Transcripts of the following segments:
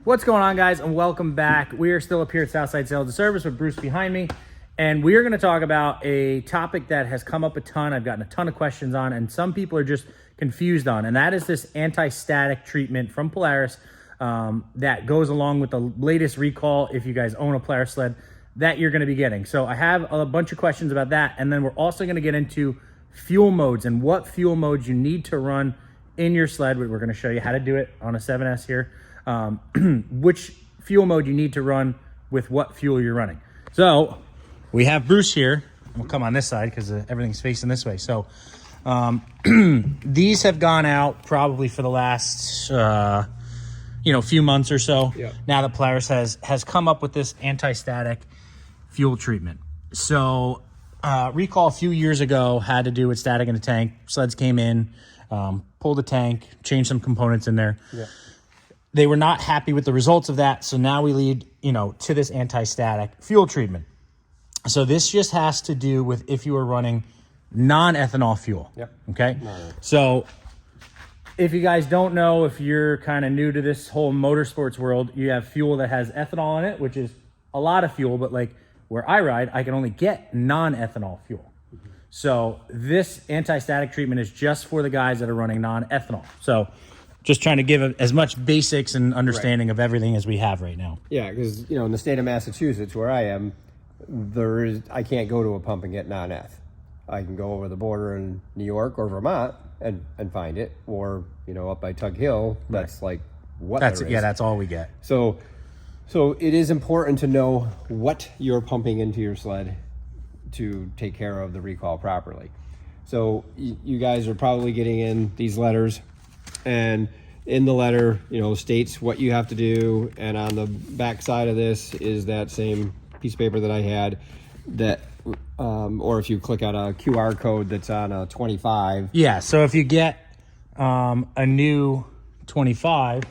What's going on, guys, and welcome back. We are still up here at Southside Sales and Service with Bruce behind me, and we are going to talk about a topic that has come up a ton. I've gotten a ton of questions on, and some people are just confused on, and that is this anti-static treatment from Polaris that goes along with the latest recall, if you guys own a Polaris sled, that you're going to be getting. So I have a bunch of questions about that, and then we're also going to get into fuel modes and what fuel modes you need to run in your sled. We're going to show you how to do it on a 7S here. Which fuel mode you need to run with what fuel you're running. So we have Bruce here. We'll come on this side because everything's facing this way. So these have gone out probably for the last few months or so. Yeah. Now that Polaris has come up with this anti-static fuel treatment. So recall a few years ago had to do with static in the tank. Sleds came in, pulled the tank, changed some components in there. Yeah. They were not happy with the results of that, so now we lead, to this anti-static fuel treatment. So this just has to do with if you are running non-ethanol fuel. Yep. Okay? So if you guys don't know, if you're kind of new to this whole motorsports world, you have fuel that has ethanol in it, which is a lot of fuel, but like where I ride, I can only get non-ethanol fuel. So this anti-static treatment is just for the guys that are running non-ethanol. So just trying to give as much basics and understanding of everything as we have right now. Yeah, because in the state of Massachusetts where I am, I can't go to a pump and get non-eth. I can go over the border in New York or Vermont and find it, or up by Tug Hill. That's like what there is. Yeah, that's all we get. So it is important to know what you're pumping into your sled to take care of the recall properly. So you guys are probably getting in these letters. And in the letter, states what you have to do. And on the back side of this is that same piece of paper that I had that, or if you click on a QR code that's on a 25. Yeah. So if you get a new 25,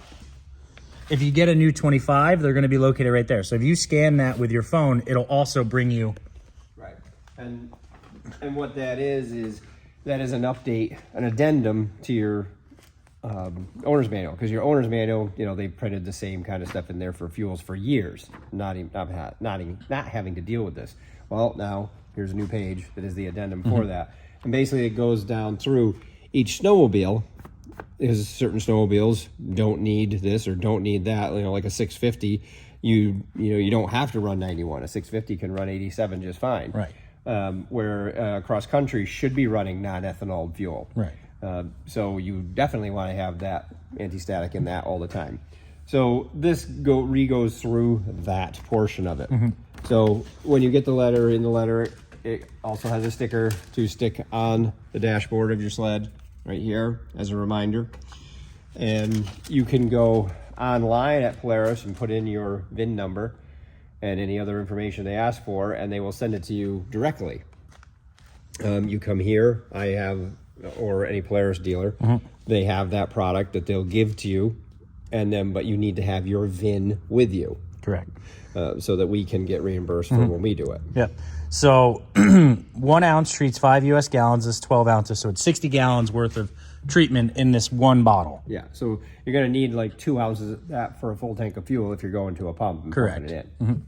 they're going to be located right there. So if you scan that with your phone, it'll also bring you. Right. And what that is that is an update, an addendum to your owner's manual, because your owner's manual, they've printed the same kind of stuff in there for fuels for years, not having to deal with this. Well, now here's a new page that is the addendum for that, and basically it goes down through each snowmobile. Because certain snowmobiles don't need this or don't need that. Like a 650, you don't have to run 91. A 650 can run 87 just fine. Right. Where cross country should be running non-ethanol fuel. Right. So you definitely want to have that anti-static in that all the time. So this goes through that portion of it. So when you get the letter, in the letter, it also has a sticker to stick on the dashboard of your sled right here as a reminder. And you can go online at Polaris and put in your VIN number and any other information they ask for, and they will send it to you directly. You come here, or any Polaris dealer, they have that product that they'll give to you, but you need to have your VIN with you. Correct. So that we can get reimbursed for when we do it. Yeah. So 1 ounce treats 5 US gallons. Is 12 ounces. So it's 60 gallons worth of treatment in this one bottle. Yeah. So you're going to need like 2 ounces of that for a full tank of fuel if you're going to a pump and pumping it in.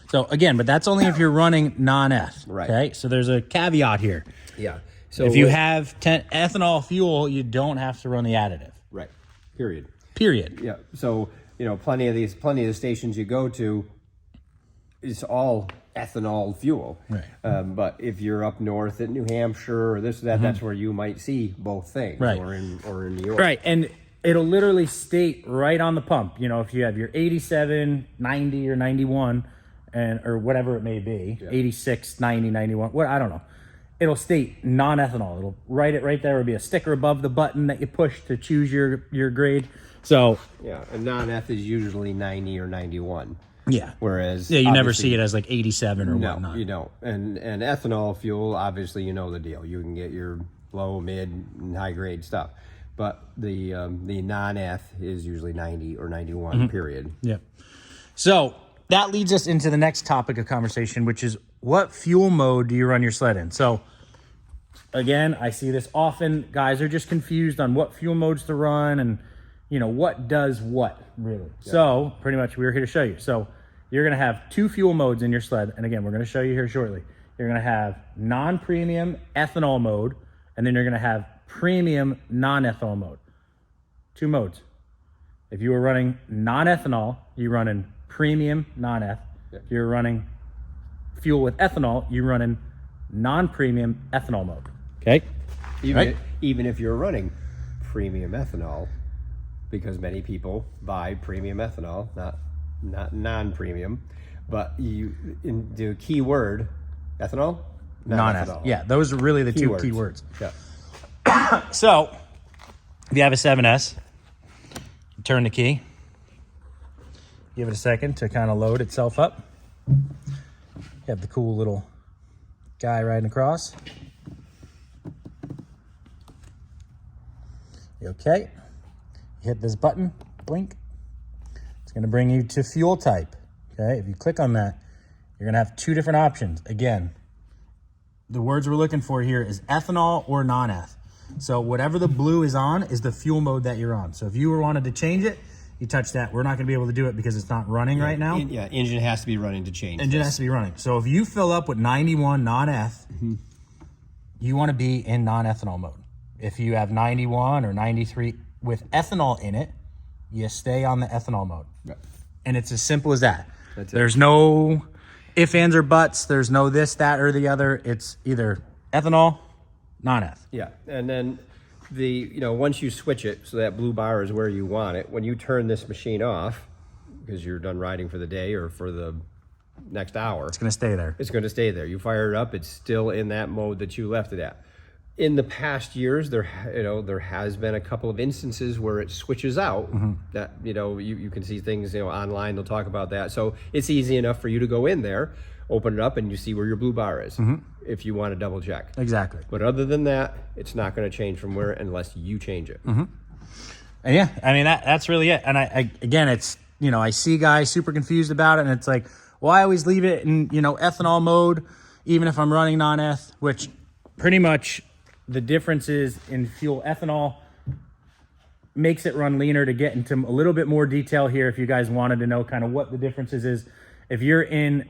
So again, but that's only if you're running non-eth. Right. Okay. So there's a caveat here. Yeah. So if you have ethanol fuel, you don't have to run the additive. Right. Period. Yeah. So, plenty of the stations you go to, it's all ethanol fuel. Right. But if you're up north at New Hampshire or this or that, that's where you might see both things. Right. Or in New York. Right. And it'll literally state right on the pump, if you have your 87, 90, or 91, or whatever it may be, 86, 90, 91, I don't know. It'll state non-ethanol. It'll write it right there. It'll be a sticker above the button that you push to choose your grade. So yeah, and non-eth is usually 90 or 91. Yeah. Whereas you never see it as like 87 or whatnot. No, you don't. And ethanol fuel, obviously, the deal. You can get your low, mid, and high grade stuff. But the non-eth is usually 90 or 91. Period. Yeah. So that leads us into the next topic of conversation, which is what fuel mode do you run your sled in? So again, I see this often. Guys are just confused on what fuel modes to run, and you know, what does what really. Yeah. So pretty much we're here to show you. So you're going to have 2 fuel modes in your sled. And again, we're going to show you here shortly. You're going to have non-premium ethanol mode, and then you're going to have premium non-ethanol mode. 2 modes. If you were running non-ethanol, you run in premium non-eth. Yeah. If you're running fuel with ethanol, you run in non-premium ethanol mode. Okay? Even if you're running premium ethanol, because many people buy premium ethanol, not non-premium, but you in the key word ethanol, non-ethanol. Yeah, those are really the 2 key words. Yeah. So if you have a 7S, turn the key, give it a second to kind of load itself up. You have the cool little guy riding across. Okay, you hit this button, blink. It's going to bring you to fuel type. Okay, if you click on that, you're going to have 2 different options. Again, the words we're looking for here is ethanol or non-eth. So whatever the blue is on is the fuel mode that you're on. So if you wanted to change it, you touch that. We're not going to be able to do it because it's not running right now. Engine has to be running to change. Engine has to be running. So if you fill up with 91 non-eth, you want to be in non-ethanol mode. If you have 91 or 93 with ethanol in it, you stay on the ethanol mode. Right. And it's as simple as that. There's no ifs, ands, or buts. There's no this, that, or the other. It's either ethanol, non-eth. Yeah, and then once you switch it, so that blue bar is where you want it. When you turn this machine off, because you're done riding for the day or for the next hour, it's going to stay there. It's going to stay there. You fire it up, it's still in that mode that you left it at. In the past years, there has been a couple of instances where it switches out. That you can see things online. They'll talk about that. So it's easy enough for you to go in there, open it up, and you see where your blue bar is. If you want to double check. Exactly. But other than that, it's not going to change from where unless you change it. And yeah, I mean that's really it. And I again, it's I see guys super confused about it, and it's like, well, I always leave it in ethanol mode, even if I'm running non-eth, which pretty much. The difference is in fuel ethanol makes it run leaner. To get into a little bit more detail here, if you guys wanted to know kind of what the differences is, if you're in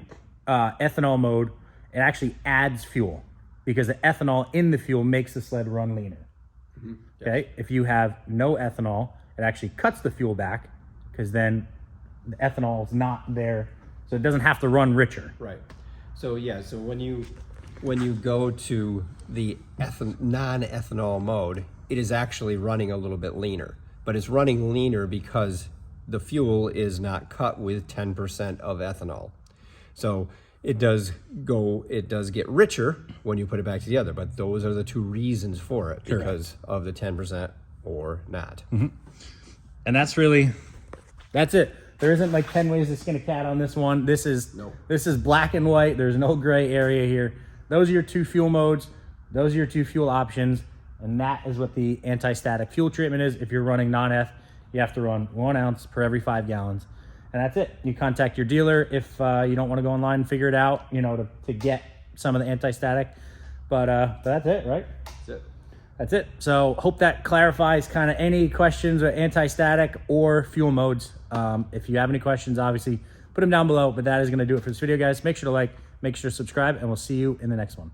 ethanol mode, it actually adds fuel because the ethanol in the fuel makes the sled run leaner. Okay, if you have no ethanol, it actually cuts the fuel back because then the ethanol is not there, so it doesn't have to run richer. Right. So yeah, so when you go to the non-ethanol mode, it is actually running a little bit leaner. But it's running leaner because the fuel is not cut with 10% of ethanol. So it does get richer when you put it back together. But those are the 2 reasons for it, because of the 10% or not. And that's it. There isn't like 10 ways to skin a cat on this one. This is black and white. There's no gray area here. Those are your 2 fuel modes. Those are your 2 fuel options. And that is what the anti-static fuel treatment is. If you're running non-eth, you have to run 1 ounce per every 5 gallons. And that's it. You contact your dealer if you don't want to go online and figure it out, to get some of the anti-static. But that's it, right? That's it. So hope that clarifies kind of any questions with anti-static or fuel modes. If you have any questions, obviously put them down below. But that is going to do it for this video, guys. Make sure to like, make sure to subscribe, and we'll see you in the next one.